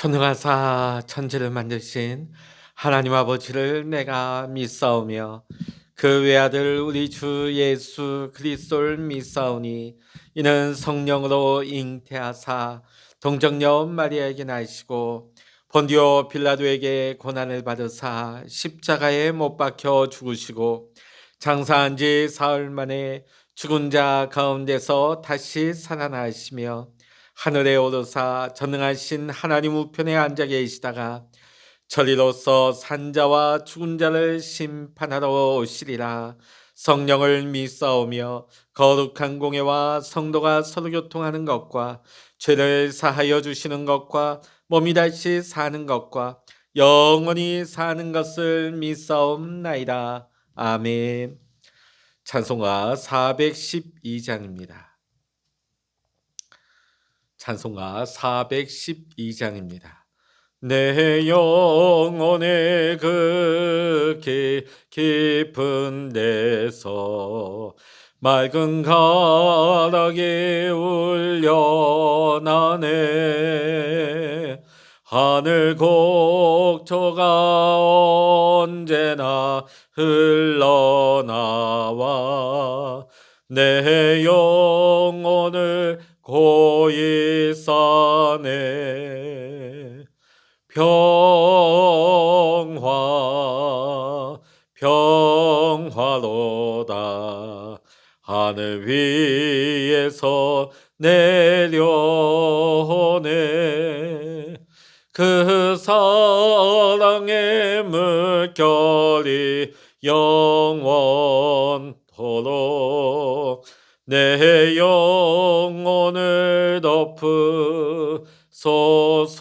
전능하사 천지를 만드신 하나님 아버지를 내가 믿사오며 그 외아들 우리 주 예수 그리스도를 믿사오니 이는 성령으로 잉태하사 동정녀 마리아에게 나시고 본디오 빌라도에게 고난을 받으사 십자가에 못 박혀 죽으시고 장사한 지 사흘 만에 죽은 자 가운데서 다시 살아나시며 하늘에 오르사 전능하신 하나님 우편에 앉아 계시다가 저리로서 산자와 죽은 자를 심판하러 오시리라. 성령을 믿사오며 거룩한 공예와 성도가 서로 교통하는 것과 죄를 사하여 주시는 것과 몸이 다시 사는 것과 영원히 사는 것을 믿사옵나이다. 아멘. 찬송가 412장입니다. 찬송가 412장입니다. 내 영혼의 그 깊은 데서 맑은 가락이 울려나네. 하늘 곡초가 언제나 흘러나와 내 영혼을 고이 싸네. 평화로다. 하늘 위에서 내려오네. 그 사랑의 물결이 영원토록 내 영혼을 덮으소서.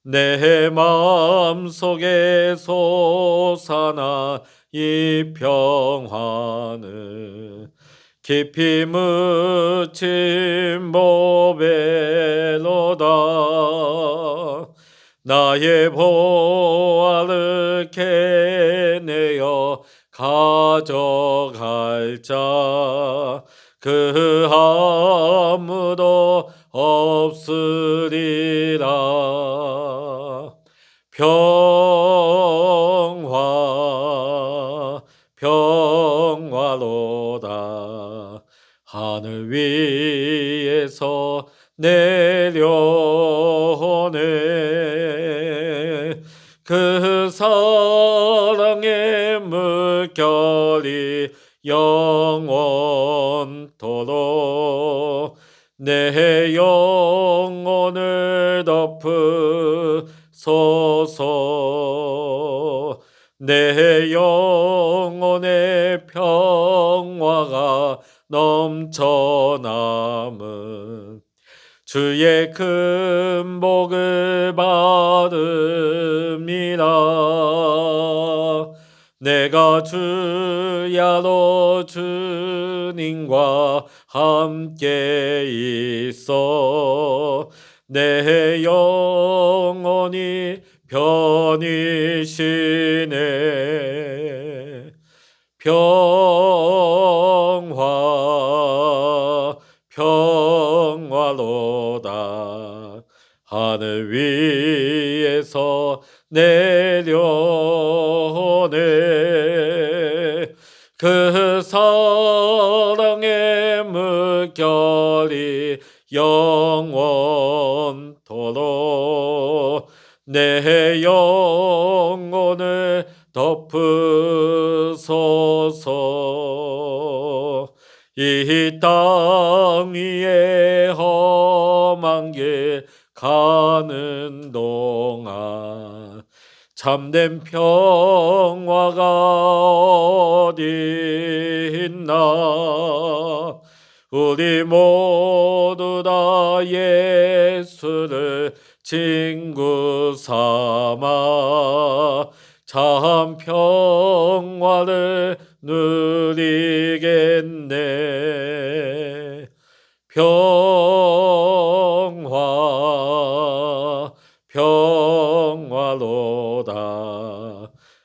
내 마음속에 솟아나 이 평화는 깊이 묻힌 보배로다. 나의 보화를 캐내어 가져갈 자 그 아무도 없으리라. 평화로다. 하늘 위에서 내려오네. 그 사랑의 물결이 영원토록 내 영혼을 덮으소서. 내 영혼의 평화가 넘쳐남은 주의 큰 복을 받음이라. 내가 주야로 주님과 함께 있어 내 영혼이 편히 쉬네. 평화로다. 하늘 위에서 내려오네. 그 사랑의 물결이 영원토록 내 영혼을 덮으소서. 이 땅 위에 험한 길 가는 동안 참된 평화가 어디 있나. 우리 모두 다 예수를 친구 삼아 참 평화를 누리겠네. 평화로다.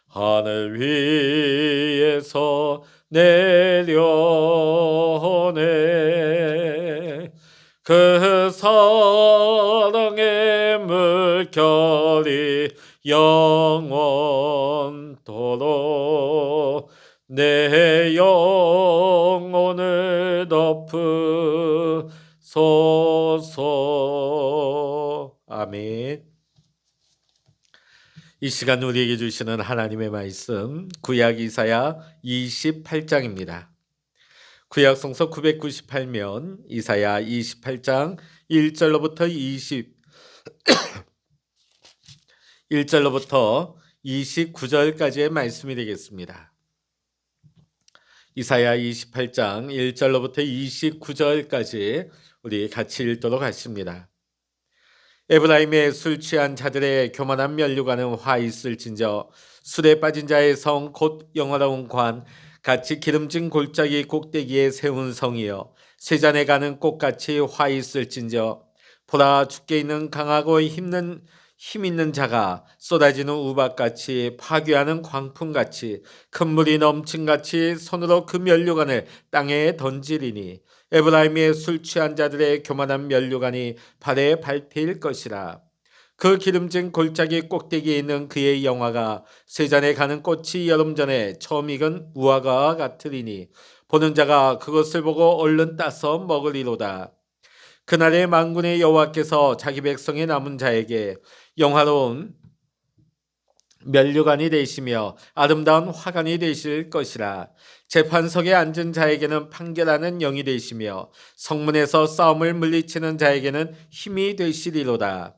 하늘 위에서 내려오네. 그 사랑의 결이 영원토록 내 영혼을 덮으소서. 아멘. 이 시간 우리에게 주시는 하나님의 말씀 구약 이사야 28장입니다. 구약 성서 998면 이사야 28장 1절로부터 21절로부터 29절까지의 말씀이 되겠습니다. 이사야 28장 1절로부터 29절까지 우리 같이 읽도록 하십니다. 에브라임의 술 취한 자들의 교만한 면류관은 화 있을진저 술에 빠진 자의 성 곧 영화로운 관 같이 기름진 골짜기 꼭대기에 세운 성이여 세잔에 가는 꽃같이 화 있을진저 보라 죽게 있는 강하고 힘 있는 자가 쏟아지는 우박같이 파괴하는 광풍같이 큰 물이 넘친같이 손으로 그 면류관을 땅에 던지리니 에브라임의 술 취한 자들의 교만한 면류관이 발에 밟힐 것이라. 그 기름진 골짜기 꼭대기에 있는 그의 영화가 세잔에 가는 꽃이 여름 전에 처음 익은 무화과와 같으리니 보는 자가 그것을 보고 얼른 따서 먹으리로다. 그날에 만군의 여호와께서 자기 백성의 남은 자에게 영화로운 면류관이 되시며 아름다운 화관이 되실 것이라. 재판석에 앉은 자에게는 판결하는 영이 되시며 성문에서 싸움을 물리치는 자에게는 힘이 되시리로다.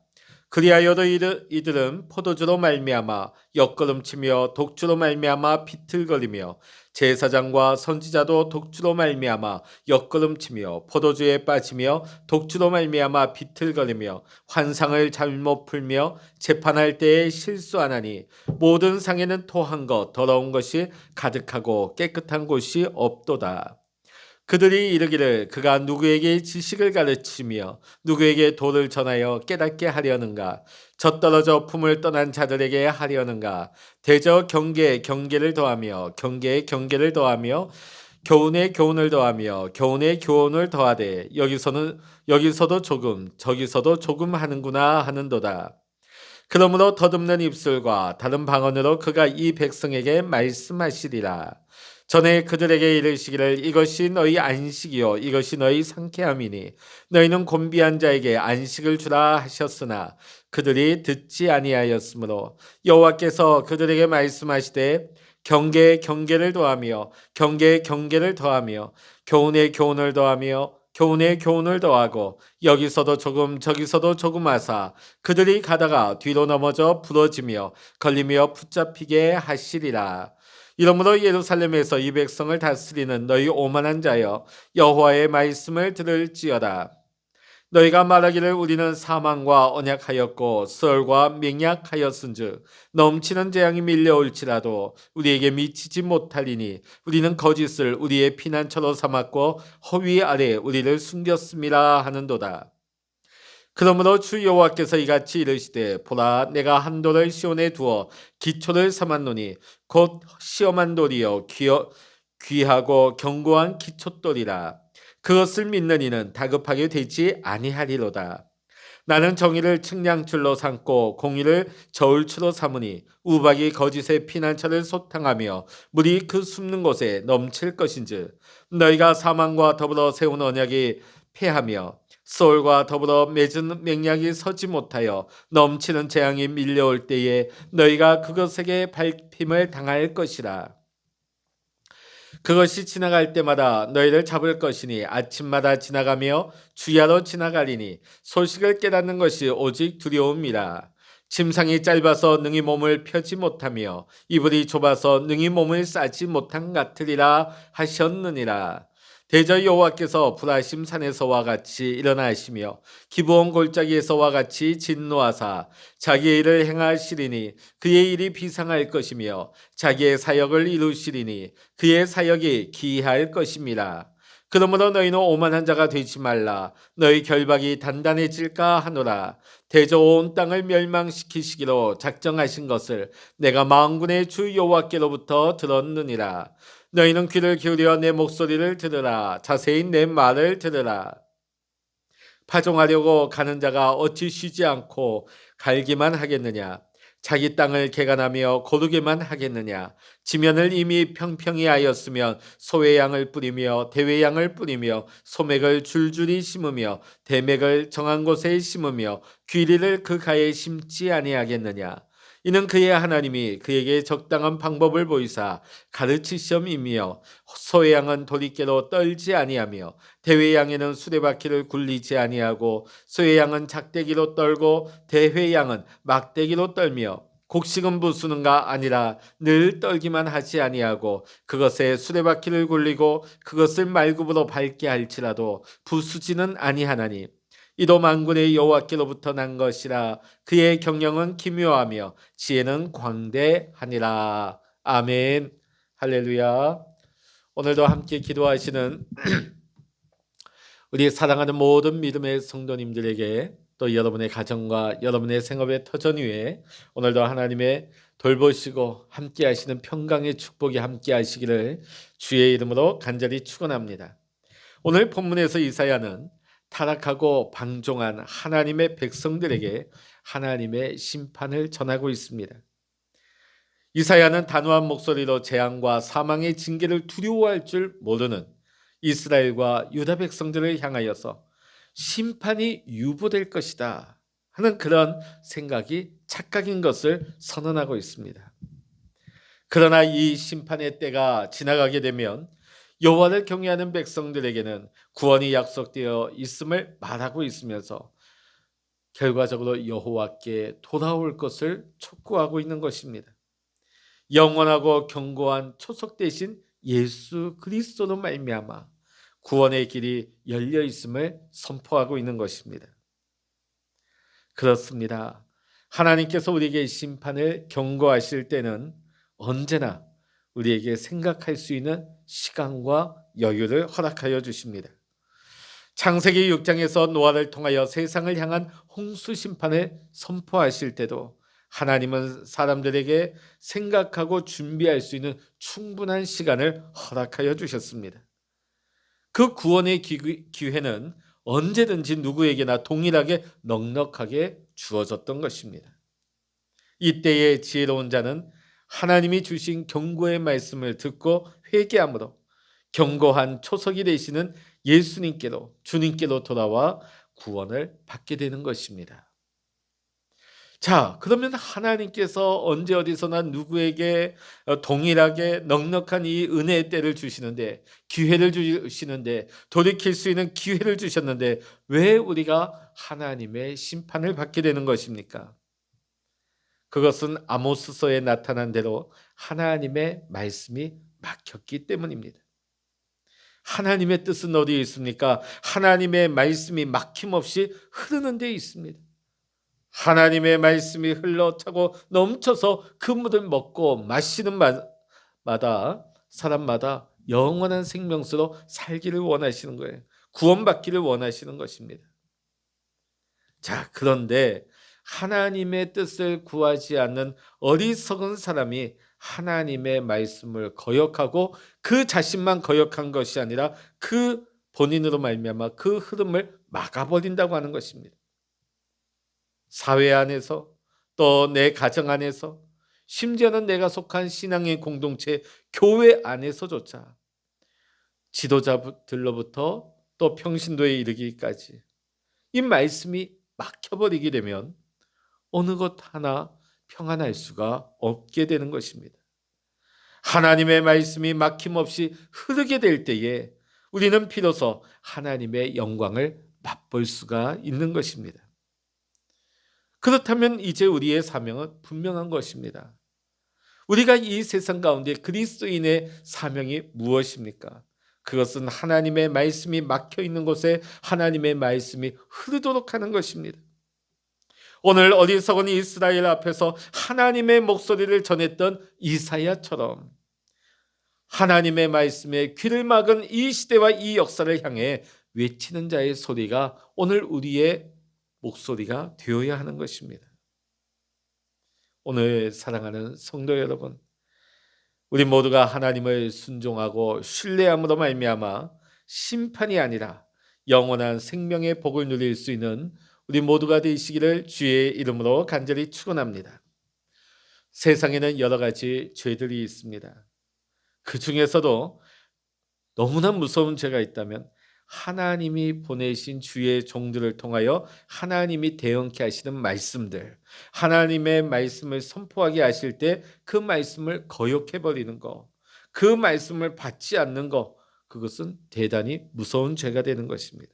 그리하여도 이들은 포도주로 말미암아 옆걸음치며 독주로 말미암아 비틀거리며 제사장과 선지자도 독주로 말미암아 옆걸음치며 포도주에 빠지며 독주로 말미암아 비틀거리며 환상을 잘못 풀며 재판할 때에 실수하나니 모든 상에는 토한 것 더러운 것이 가득하고 깨끗한 곳이 없도다. 그들이 이르기를 그가 누구에게 지식을 가르치며 누구에게 도를 전하여 깨닫게 하려는가? 젖떨어져 품을 떠난 자들에게 하려는가? 대저 경계에 경계를 더하며 경계에 경계를 더하며 교훈에 교훈을 더하며 교훈에 교훈을 더하되 여기서도 조금 저기서도 조금 하는구나 하는도다. 그러므로 더듬는 입술과 다른 방언으로 그가 이 백성에게 말씀하시리라. 전에 그들에게 이르시기를 이것이 너희 안식이요 이것이 너희 상쾌함이니 너희는 곤비한 자에게 안식을 주라 하셨으나 그들이 듣지 아니하였으므로 여호와께서 그들에게 말씀하시되 경계에 경계를 더하며 경계에 경계를 더하며 교훈에 교훈을 더하며 교훈에 교훈을 더하고 여기서도 조금 저기서도 조금 하사 그들이 가다가 뒤로 넘어져 부러지며 걸리며 붙잡히게 하시리라. 이러므로 예루살렘에서 이 백성을 다스리는 너희 오만한 자여 여호와의 말씀을 들을지어다. 너희가 말하기를 우리는 사망과 언약하였고 썰과 맹약하였은즉 넘치는 재앙이 밀려올지라도 우리에게 미치지 못하리니 우리는 거짓을 우리의 피난처로 삼았고 허위 아래 우리를 숨겼음이라 하는도다. 그러므로 주 여호와께서 이같이 이르시되 보라 내가 한 돌을 시온에 두어 기초를 삼았노니 곧 시험한 돌이요 귀하고 견고한 기초돌이라. 그것을 믿는 이는 다급하게 되지 아니하리로다. 나는 정의를 측량줄로 삼고 공의를 저울추로 삼으니 우박이 거짓의 피난처를 소탕하며 물이 그 숨는 곳에 넘칠 것인즉 너희가 사망과 더불어 세운 언약이 패하며 소울과 더불어 맺은 맹약이 서지 못하여 넘치는 재앙이 밀려올 때에 너희가 그것에게 밟힘을 당할 것이라. 그것이 지나갈 때마다 너희를 잡을 것이니 아침마다 지나가며 주야로 지나가리니 소식을 깨닫는 것이 오직 두려움이라. 침상이 짧아서 능히 몸을 펴지 못하며 이불이 좁아서 능히 몸을 싸지 못한 같으리라 하셨느니라. 대저 여호와께서 불하심 산에서와 같이 일어나시며 기브온 골짜기에서와 같이 진노하사 자기의 일을 행하시리니 그의 일이 비상할 것이며 자기의 사역을 이루시리니 그의 사역이 기이할 것임이라. 그러므로 너희는 오만한 자가 되지 말라. 너희 결박이 단단해질까 하노라. 대저 온 땅을 멸망시키시기로 작정하신 것을 내가 만군의 주 여호와께로부터 들었느니라. 너희는 귀를 기울여 내 목소리를 들으라. 자세히 내 말을 들으라. 파종하려고 가는 자가 어찌 쉬지 않고 갈기만 하겠느냐? 자기 땅을 개간하며 고르게만 하겠느냐? 지면을 이미 평평히 하였으면 소외양을 뿌리며 대외양을 뿌리며 소맥을 줄줄이 심으며 대맥을 정한 곳에 심으며 귀리를 그 가에 심지 아니하겠느냐? 이는 그의 하나님이 그에게 적당한 방법을 보이사 가르치시험이며 소외양은 도리깨로 떨지 아니하며 대회양에는 수레바퀴를 굴리지 아니하고 소외양은 작대기로 떨고 대회양은 막대기로 떨며 곡식은 부수는가 아니라 늘 떨기만 하지 아니하고 그것에 수레바퀴를 굴리고 그것을 말굽으로 밟게 할지라도 부수지는 아니하나니 이도 만군의 여호와께로부터 난 것이라. 그의 경영은 기묘하며 지혜는 광대하니라. 아멘. 할렐루야. 오늘도 함께 기도하시는 우리 사랑하는 모든 믿음의 성도님들에게 또 여러분의 가정과 여러분의 생업의 터전 위에 오늘도 하나님의 돌보시고 함께 하시는 평강의 축복이 함께 하시기를 주의 이름으로 간절히 축원합니다. 오늘 본문에서 이사야는 타락하고 방종한 하나님의 백성들에게 하나님의 심판을 전하고 있습니다. 이사야는 단호한 목소리로 재앙과 사망의 징계를 두려워할 줄 모르는 이스라엘과 유다 백성들을 향하여서 심판이 유보될 것이다 하는 그런 생각이 착각인 것을 선언하고 있습니다. 그러나 이 심판의 때가 지나가게 되면 여호와를 경외하는 백성들에게는 구원이 약속되어 있음을 말하고 있으면서 결과적으로 여호와께 돌아올 것을 촉구하고 있는 것입니다. 영원하고 견고한 초석 대신 예수 그리스도로 말미암아 구원의 길이 열려 있음을 선포하고 있는 것입니다. 그렇습니다. 하나님께서 우리에게 심판을 경고하실 때는 언제나 우리에게 생각할 수 있는 시간과 여유를 허락하여 주십니다. 창세기 6장에서 노아를 통하여 세상을 향한 홍수 심판을 선포하실 때도 하나님은 사람들에게 생각하고 준비할 수 있는 충분한 시간을 허락하여 주셨습니다. 그 구원의 기회는 언제든지 누구에게나 동일하게 넉넉하게 주어졌던 것입니다. 이때의 지혜로운 자는 하나님이 주신 경고의 말씀을 듣고 회개함으로 견고한 초석이 되시는 예수님께로 주님께로 돌아와 구원을 받게 되는 것입니다. 자, 그러면 하나님께서 언제 어디서나 누구에게 동일하게 넉넉한 이 은혜의 때를 주시는데, 기회를 주시는데, 돌이킬 수 있는 기회를 주셨는데 왜 우리가 하나님의 심판을 받게 되는 것입니까? 그것은 아모스서에 나타난 대로 하나님의 말씀이 막혔기 때문입니다. 하나님의 뜻은 어디에 있습니까? 하나님의 말씀이 막힘없이 흐르는 데 있습니다. 하나님의 말씀이 흘러차고 넘쳐서 그 물을 먹고 마시는 마다 사람마다 영원한 생명수로 살기를 원하시는 거예요. 구원받기를 원하시는 것입니다. 자, 그런데 하나님의 뜻을 구하지 않는 어리석은 사람이 하나님의 말씀을 거역하고 그 자신만 거역한 것이 아니라 그 본인으로 말미암아 그 흐름을 막아버린다고 하는 것입니다. 사회 안에서 또 내 가정 안에서 심지어는 내가 속한 신앙의 공동체 교회 안에서조차 지도자들로부터 또 평신도에 이르기까지 이 말씀이 막혀버리게 되면 어느 것 하나 평안할 수가 없게 되는 것입니다. 하나님의 말씀이 막힘없이 흐르게 될 때에 우리는 비로소 하나님의 영광을 맛볼 수가 있는 것입니다. 그렇다면 이제 우리의 사명은 분명한 것입니다. 우리가 이 세상 가운데 그리스도인의 사명이 무엇입니까? 그것은 하나님의 말씀이 막혀 있는 곳에 하나님의 말씀이 흐르도록 하는 것입니다. 오늘 어리석은 이스라엘 앞에서 하나님의 목소리를 전했던 이사야처럼 하나님의 말씀에 귀를 막은 이 시대와 이 역사를 향해 외치는 자의 소리가 오늘 우리의 목소리가 되어야 하는 것입니다. 오늘 사랑하는 성도 여러분, 우리 모두가 하나님을 순종하고 신뢰함으로 말미암아 심판이 아니라 영원한 생명의 복을 누릴 수 있는 우리 모두가 되시기를 주의 이름으로 간절히 축원합니다. 세상에는 여러 가지 죄들이 있습니다. 그 중에서도 너무나 무서운 죄가 있다면 하나님이 보내신 주의 종들을 통하여 하나님이 대응케 하시는 말씀들, 하나님의 말씀을 선포하게 하실 때 그 말씀을 거역해 버리는 것, 그 말씀을 받지 않는 것, 그것은 대단히 무서운 죄가 되는 것입니다.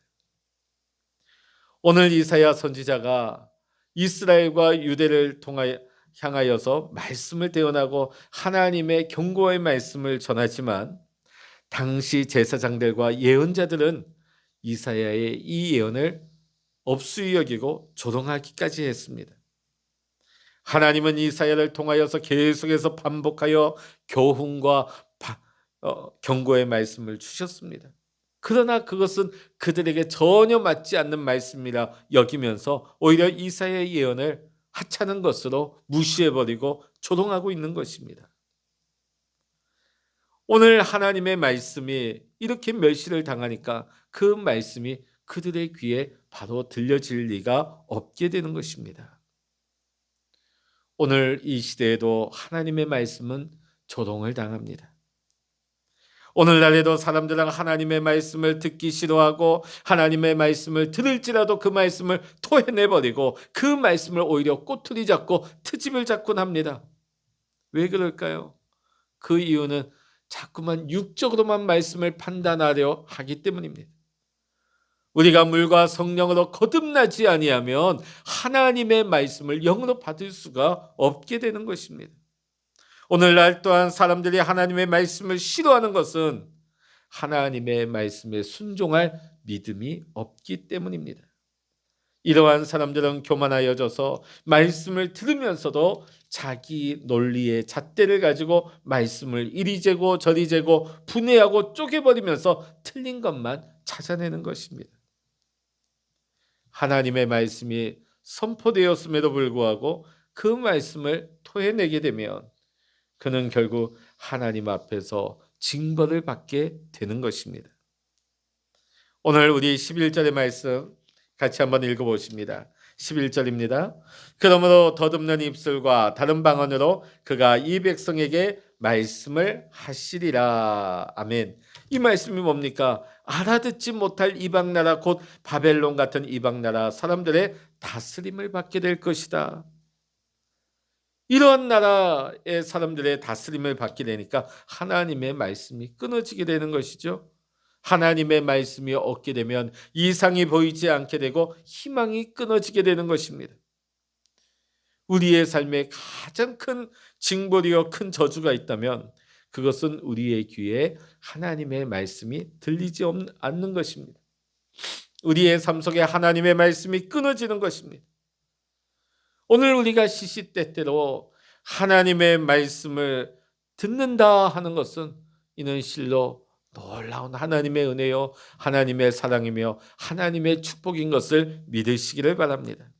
오늘 이사야 선지자가 이스라엘과 유대를 향하여서 말씀을 대언하고 하나님의 경고의 말씀을 전하지만 당시 제사장들과 예언자들은 이사야의 이 예언을 업수히 여기고 조롱하기까지 했습니다. 하나님은 이사야를 통하여서 계속해서 반복하여 교훈과 경고의 말씀을 주셨습니다. 그러나 그것은 그들에게 전혀 맞지 않는 말씀이라 여기면서 오히려 이사야의 예언을 하찮은 것으로 무시해버리고 조롱하고 있는 것입니다. 오늘 하나님의 말씀이 이렇게 멸시를 당하니까 그 말씀이 그들의 귀에 바로 들려질 리가 없게 되는 것입니다. 오늘 이 시대에도 하나님의 말씀은 조롱을 당합니다. 오늘날에도 사람들은 하나님의 말씀을 듣기 싫어하고 하나님의 말씀을 들을지라도 그 말씀을 토해내버리고 그 말씀을 오히려 꼬투리 잡고 트집을 잡곤 합니다. 왜 그럴까요? 그 이유는 자꾸만 육적으로만 말씀을 판단하려 하기 때문입니다. 우리가 물과 성령으로 거듭나지 아니하면 하나님의 말씀을 영으로 받을 수가 없게 되는 것입니다. 오늘날 또한 사람들이 하나님의 말씀을 싫어하는 것은 하나님의 말씀에 순종할 믿음이 없기 때문입니다. 이러한 사람들은 교만하여져서 말씀을 들으면서도 자기 논리의 잣대를 가지고 말씀을 이리 재고 저리 재고 분해하고 쪼개버리면서 틀린 것만 찾아내는 것입니다. 하나님의 말씀이 선포되었음에도 불구하고 그 말씀을 토해내게 되면 그는 결국 하나님 앞에서 징벌을 받게 되는 것입니다. 오늘 우리 11절의 말씀 같이 한번 읽어보십니다. 11절입니다. 그러므로 더듬는 입술과 다른 방언으로 그가 이 백성에게 말씀을 하시리라. 아멘. 이 말씀이 뭡니까? 알아듣지 못할 이방나라 곧 바벨론 같은 이방나라 사람들의 다스림을 받게 될 것이다. 이런 나라의 사람들의 다스림을 받게 되니까 하나님의 말씀이 끊어지게 되는 것이죠. 하나님의 말씀이 없게 되면 이상이 보이지 않게 되고 희망이 끊어지게 되는 것입니다. 우리의 삶에 가장 큰 징벌이요 큰 저주가 있다면 그것은 우리의 귀에 하나님의 말씀이 들리지 않는 것입니다. 우리의 삶 속에 하나님의 말씀이 끊어지는 것입니다. 오늘 우리가 시시때때로 하나님의 말씀을 듣는다 하는 것은 이는 실로 놀라운 하나님의 은혜요 하나님의 사랑이며 하나님의 축복인 것을 믿으시기를 바랍니다.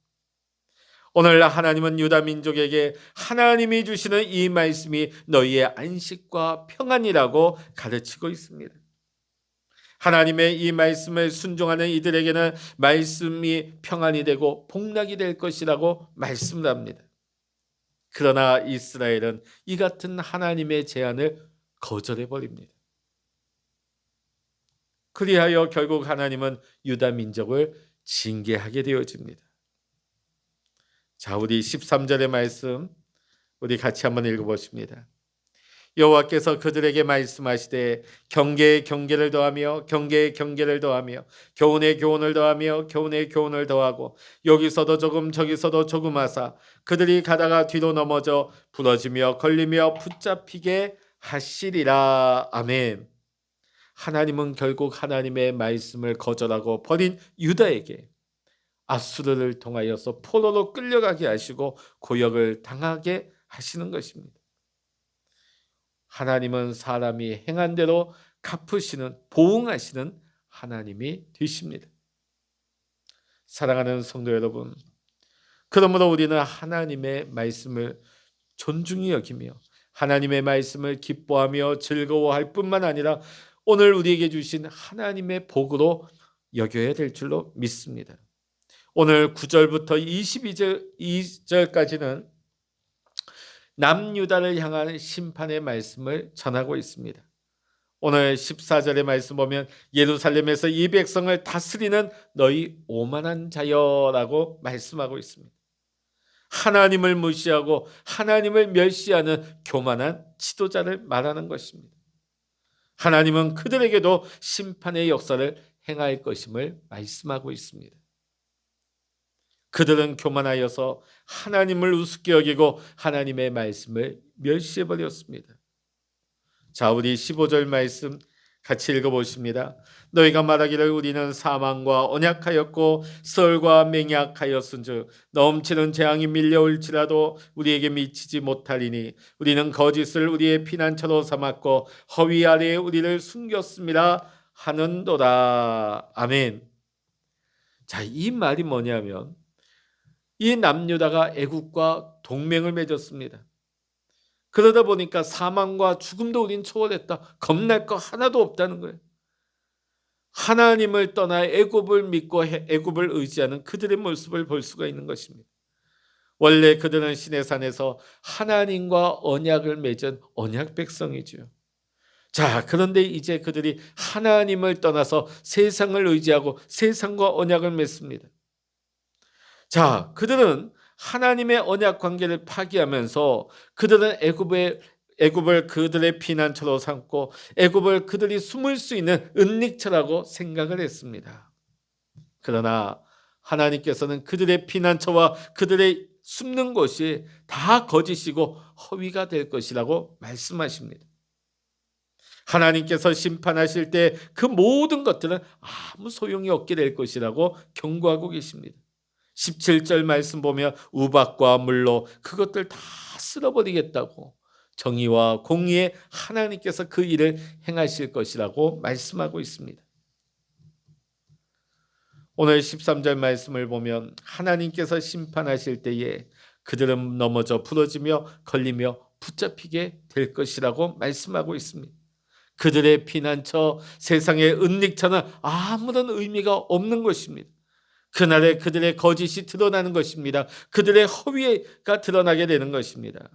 오늘 하나님은 유다 민족에게 하나님이 주시는 이 말씀이 너희의 안식과 평안이라고 가르치고 있습니다. 하나님의 이 말씀을 순종하는 이들에게는 말씀이 평안이 되고 복락이 될 것이라고 말씀을 합니다. 그러나 이스라엘은 이 같은 하나님의 제안을 거절해 버립니다. 그리하여 결국 하나님은 유다 민족을 징계하게 되어집니다. 자, 우리 13절의 말씀 우리 같이 한번 읽어보십니다. 여호와께서 그들에게 말씀하시되 경계에 경계를 더하며 경계에 경계를 더하며 교훈에 교훈을 더하며 교훈에 교훈을 더하고 여기서도 조금 저기서도 조금 하사 그들이 가다가 뒤로 넘어져 부러지며 걸리며 붙잡히게 하시리라. 아멘. 하나님은 결국 하나님의 말씀을 거절하고 버린 유다에게 아수르를 통하여서 포로로 끌려가게 하시고 고역을 당하게 하시는 것입니다. 하나님은 사람이 행한 대로 갚으시는 보응하시는 하나님이 되십니다. 사랑하는 성도 여러분, 그러므로 우리는 하나님의 말씀을 존중히 여기며 하나님의 말씀을 기뻐하며 즐거워할 뿐만 아니라 오늘 우리에게 주신 하나님의 복으로 여겨야 될 줄로 믿습니다. 오늘 9절부터 22절까지는 남유다를 향한 심판의 말씀을 전하고 있습니다. 오늘 14절의 말씀 보면 예루살렘에서 이 백성을 다스리는 너희 오만한 자여라고 말씀하고 있습니다. 하나님을 무시하고 하나님을 멸시하는 교만한 지도자를 말하는 것입니다. 하나님은 그들에게도 심판의 역사를 행할 것임을 말씀하고 있습니다. 그들은 교만하여서 하나님을 우습게 여기고 하나님의 말씀을 멸시해버렸습니다. 자, 우리 15절 말씀 같이 읽어보십니다. 너희가 말하기를 우리는 사망과 언약하였고 썰과 맹약하였은즉 넘치는 재앙이 밀려올지라도 우리에게 미치지 못하리니 우리는 거짓을 우리의 피난처로 삼았고 허위 아래에 우리를 숨겼습니다 하는도다. 아멘. 자, 이 말이 뭐냐면 이 남유다가 애국과 동맹을 맺었습니다. 그러다 보니까 사망과 죽음도 우린 초월했다. 겁날 거 하나도 없다는 거예요. 하나님을 떠나 애굽을 믿고 애굽을 의지하는 그들의 모습을 볼 수가 있는 것입니다. 원래 그들은 시내산에서 하나님과 언약을 맺은 언약 백성이죠. 자, 그런데 이제 그들이 하나님을 떠나서 세상을 의지하고 세상과 언약을 맺습니다. 자, 그들은 하나님의 언약 관계를 파기하면서 그들은 애굽을 그들의 피난처로 삼고 애굽을 그들이 숨을 수 있는 은닉처라고 생각을 했습니다. 그러나 하나님께서는 그들의 피난처와 그들의 숨는 곳이 다 거짓이고 허위가 될 것이라고 말씀하십니다. 하나님께서 심판하실 때 그 모든 것들은 아무 소용이 없게 될 것이라고 경고하고 계십니다. 17절 말씀 보면 우박과 물로 그것들 다 쓸어버리겠다고 정의와 공의에 하나님께서 그 일을 행하실 것이라고 말씀하고 있습니다. 오늘 13절 말씀을 보면 하나님께서 심판하실 때에 그들은 넘어져 부러지며 걸리며 붙잡히게 될 것이라고 말씀하고 있습니다. 그들의 피난처, 세상의 은닉처는 아무런 의미가 없는 것입니다. 그날에 그들의 거짓이 드러나는 것입니다. 그들의 허위가 드러나게 되는 것입니다.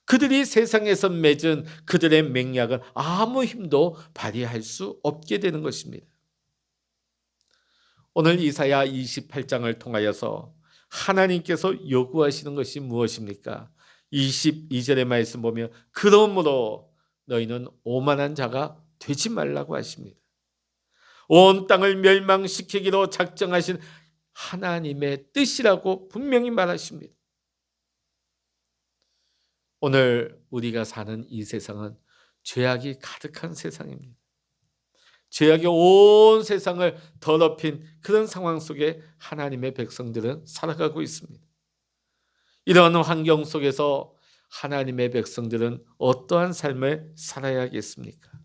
그들이 세상에서 맺은 그들의 맹약은 아무 힘도 발휘할 수 없게 되는 것입니다. 오늘 이사야 28장을 통하여서 하나님께서 요구하시는 것이 무엇입니까? 22절의 말씀 보면 그러므로 너희는 오만한 자가 되지 말라고 하십니다. 온 땅을 멸망시키기로 작정하신 하나님의 뜻이라고 분명히 말하십니다. 오늘 우리가 사는 이 세상은 죄악이 가득한 세상입니다. 죄악이 온 세상을 더럽힌 그런 상황 속에 하나님의 백성들은 살아가고 있습니다. 이러한 환경 속에서 하나님의 백성들은 어떠한 삶을 살아야겠습니까?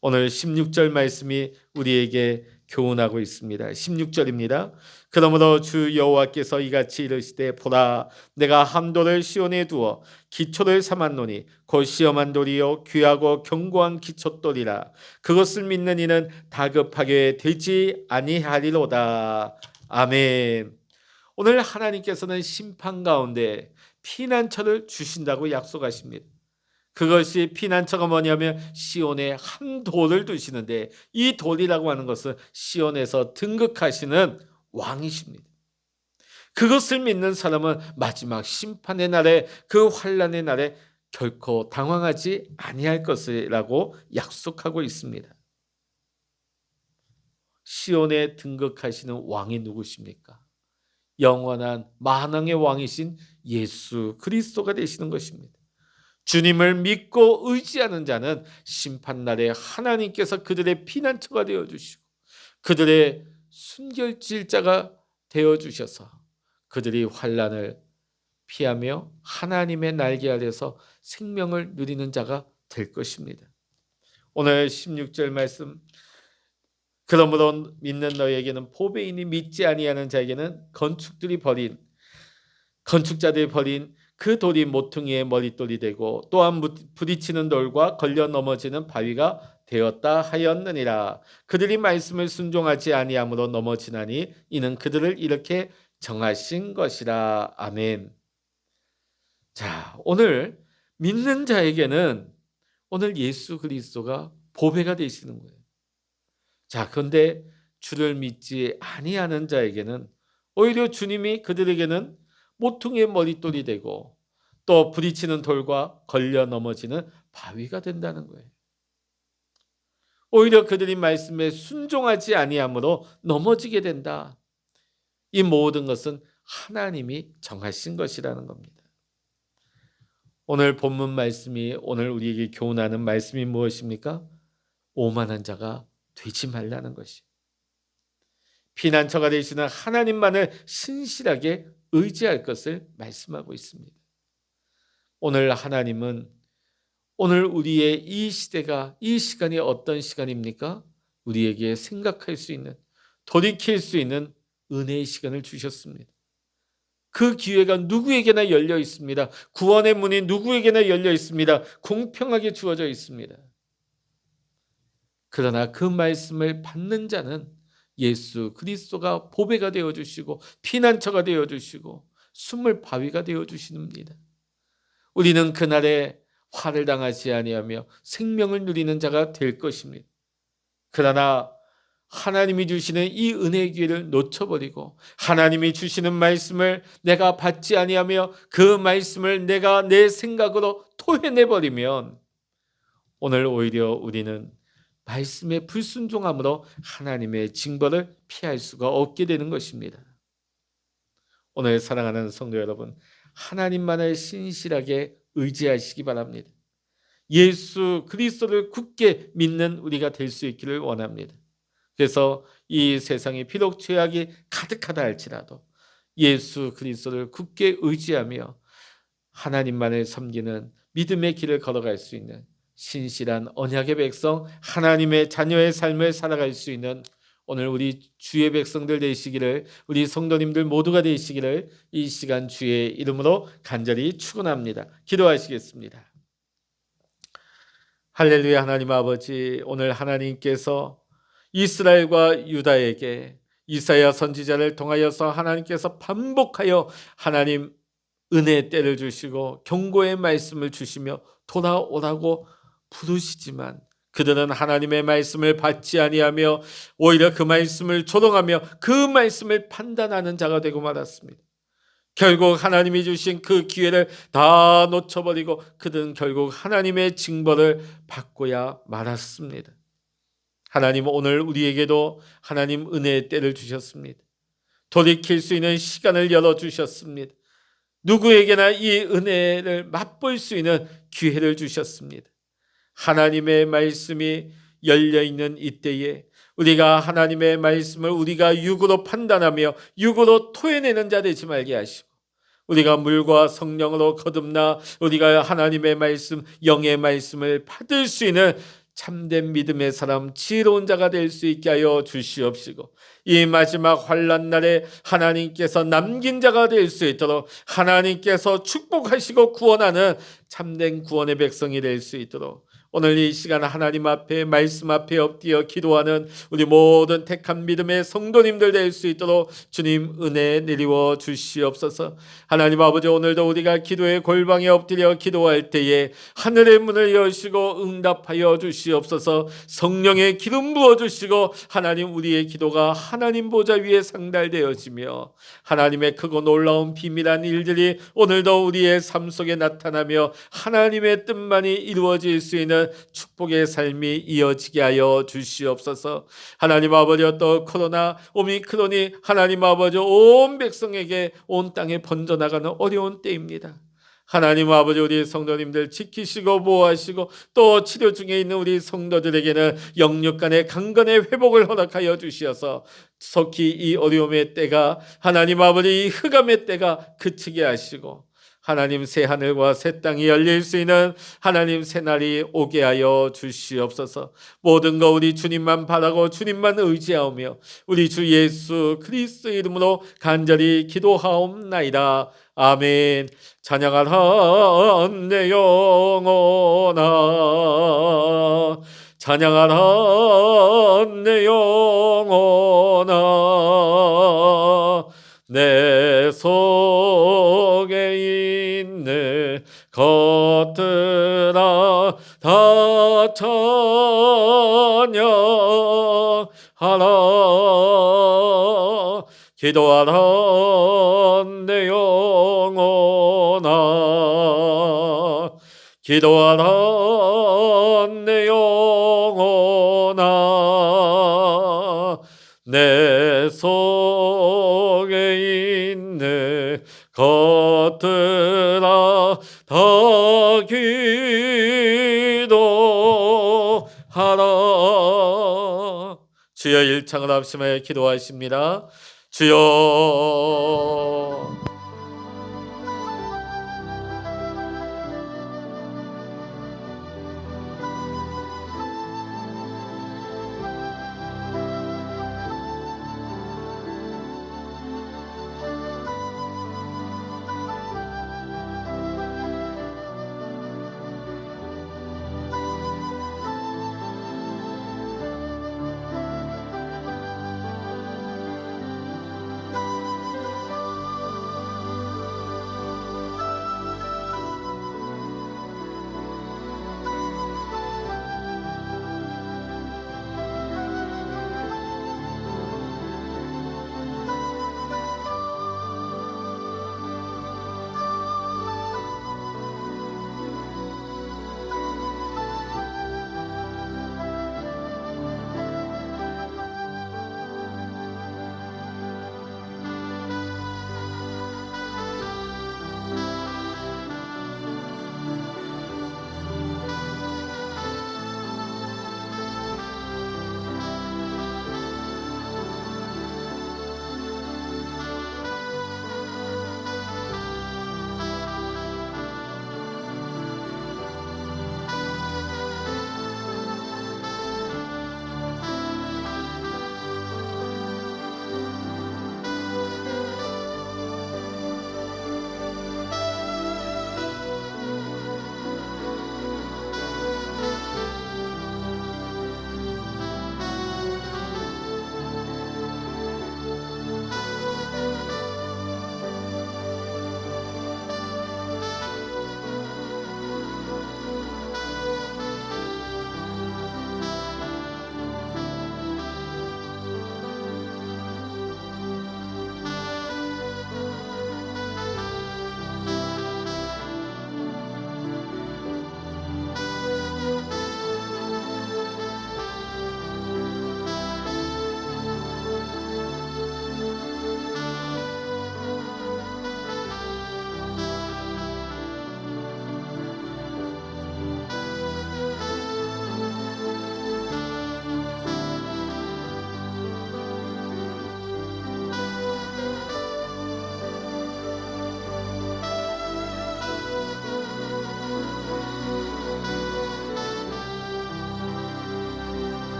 오늘 16절 말씀이 우리에게 교훈하고 있습니다. 16절입니다. 그러므로 주 여호와께서 이같이 이르시되 보라 내가 함돌을 시온에 두어 기초를 삼았노니 곧 시험한 돌이요 귀하고 견고한 기초돌이라 그것을 믿는 이는 다급하게 되지 아니하리로다. 아멘. 오늘 하나님께서는 심판 가운데 피난처를 주신다고 약속하십니다. 그것이 피난처가 뭐냐면 시온에 한 돌을 두시는데 이 돌이라고 하는 것은 시온에서 등극하시는 왕이십니다. 그것을 믿는 사람은 마지막 심판의 날에 그 환난의 날에 결코 당황하지 아니할 것이라고 약속하고 있습니다. 시온에 등극하시는 왕이 누구십니까? 영원한 만왕의 왕이신 예수 그리스도가 되시는 것입니다. 주님을 믿고 의지하는 자는 심판날에 하나님께서 그들의 피난처가 되어주시고 그들의 순결질자가 되어주셔서 그들이 환난을 피하며 하나님의 날개 아래서 생명을 누리는 자가 될 것입니다. 오늘 16절 말씀 그러므로 믿는 너희에게는 보배이니 믿지 아니하는 자에게는 건축자들이 버린 그 돌이 모퉁이의 머릿돌이 되고 또한 부딪히는 돌과 걸려 넘어지는 바위가 되었다 하였느니라. 그들이 말씀을 순종하지 아니함으로 넘어지나니 이는 그들을 이렇게 정하신 것이라. 아멘. 자, 오늘 믿는 자에게는 오늘 예수 그리스도가 보배가 되시는 거예요. 자, 그런데 주를 믿지 아니하는 자에게는 오히려 주님이 그들에게는 모퉁이의 머릿돌이 되고 또 부딪히는 돌과 걸려 넘어지는 바위가 된다는 거예요. 오히려 그들이 말씀에 순종하지 아니함으로 넘어지게 된다. 이 모든 것은 하나님이 정하신 것이라는 겁니다. 오늘 본문 말씀이 오늘 우리에게 교훈하는 말씀이 무엇입니까? 오만한 자가 되지 말라는 것이. 피난처가 되시는 하나님만을 신실하게 의지할 것을 말씀하고 있습니다. 오늘 하나님은 오늘 우리의 이 시대가, 이 시간이 어떤 시간입니까? 우리에게 생각할 수 있는, 돌이킬 수 있는 은혜의 시간을 주셨습니다. 그 기회가 누구에게나 열려 있습니다. 구원의 문이 누구에게나 열려 있습니다. 공평하게 주어져 있습니다. 그러나 그 말씀을 받는 자는 예수 그리스도가 보배가 되어주시고 피난처가 되어주시고 숨을 바위가 되어주십니다. 우리는 그날에 화를 당하지 아니하며 생명을 누리는 자가 될 것입니다. 그러나 하나님이 주시는 이 은혜의 기회를 놓쳐버리고 하나님이 주시는 말씀을 내가 받지 아니하며 그 말씀을 내가 내 생각으로 토해내버리면 오늘 오히려 우리는 말씀에 불순종함으로 하나님의 징벌을 피할 수가 없게 되는 것입니다. 오늘 사랑하는 성도 여러분, 하나님만을 신실하게 의지하시기 바랍니다. 예수 그리스도를 굳게 믿는 우리가 될 수 있기를 원합니다. 그래서 이 세상에 비록 죄악이 가득하다 할지라도 예수 그리스도를 굳게 의지하며 하나님만을 섬기는 믿음의 길을 걸어갈 수 있는 신실한 언약의 백성, 하나님의 자녀의 삶을 살아갈 수 있는 오늘 우리 주의 백성들 되시기를, 우리 성도님들 모두가 되시기를 이 시간 주의 이름으로 간절히 축원합니다. 기도하시겠습니다. 할렐루야. 하나님 아버지, 오늘 하나님께서 이스라엘과 유다에게 이사야 선지자를 통하여서 하나님께서 반복하여 하나님 은혜의 때를 주시고 경고의 말씀을 주시며 돌아오라고 부르시지만 그들은 하나님의 말씀을 받지 아니하며 오히려 그 말씀을 조롱하며 그 말씀을 판단하는 자가 되고 말았습니다. 결국 하나님이 주신 그 기회를 다 놓쳐버리고 그들은 결국 하나님의 징벌을 받고야 말았습니다. 하나님은 오늘 우리에게도 하나님 은혜의 때를 주셨습니다. 돌이킬 수 있는 시간을 열어주셨습니다. 누구에게나 이 은혜를 맛볼 수 있는 기회를 주셨습니다. 하나님의 말씀이 열려있는 이때에 우리가 하나님의 말씀을 우리가 육으로 판단하며 육으로 토해내는 자 되지 말게 하시고 우리가 물과 성령으로 거듭나 우리가 하나님의 말씀, 영의 말씀을 받을 수 있는 참된 믿음의 사람, 지혜로운 자가 될 수 있게 하여 주시옵시고 이 마지막 환난 날에 하나님께서 남긴 자가 될 수 있도록 하나님께서 축복하시고 구원하는 참된 구원의 백성이 될 수 있도록 오늘 이 시간 하나님 앞에 말씀 앞에 엎드려 기도하는 우리 모든 택한 믿음의 성도님들 될 수 있도록 주님 은혜 내리워 주시옵소서. 하나님 아버지, 오늘도 우리가 기도의 골방에 엎드려 기도할 때에 하늘의 문을 여시고 응답하여 주시옵소서. 성령의 기름 부어 주시고 하나님 우리의 기도가 하나님 보좌 위에 상달되어지며 하나님의 크고 놀라운 비밀한 일들이 오늘도 우리의 삶 속에 나타나며 하나님의 뜻만이 이루어질 수 있는 축복의 삶이 이어지게 하여 주시옵소서. 하나님 아버지, 또 코로나 오미크론이 하나님 아버지 온 백성에게 온 땅에 번져나가는 어려운 때입니다. 하나님 아버지, 우리 성도님들 지키시고 보호하시고 또 치료 중에 있는 우리 성도들에게는 영육간의 강건의 회복을 허락하여 주시어서 속히 이 어려움의 때가 하나님 아버지 이 흑암의 때가 그치게 하시고 하나님 새 하늘과 새 땅이 열릴 수 있는 하나님 새 날이 오게 하여 주시옵소서. 모든 거 우리 주님만 바라고 주님만 의지하오며 우리 주 예수 그리스도 이름으로 간절히 기도하옵나이다. 아멘. 찬양하라 내 영혼아, 찬양하라 내 영혼아, 내 속에 있는 것들아 다 찬양하라. 기도하라 내 영혼아, 기도하라 내 영혼아, 내 속에 있는 것들아 다 기도하라. 주여 일창을 합심하여 기도하십니다. 주여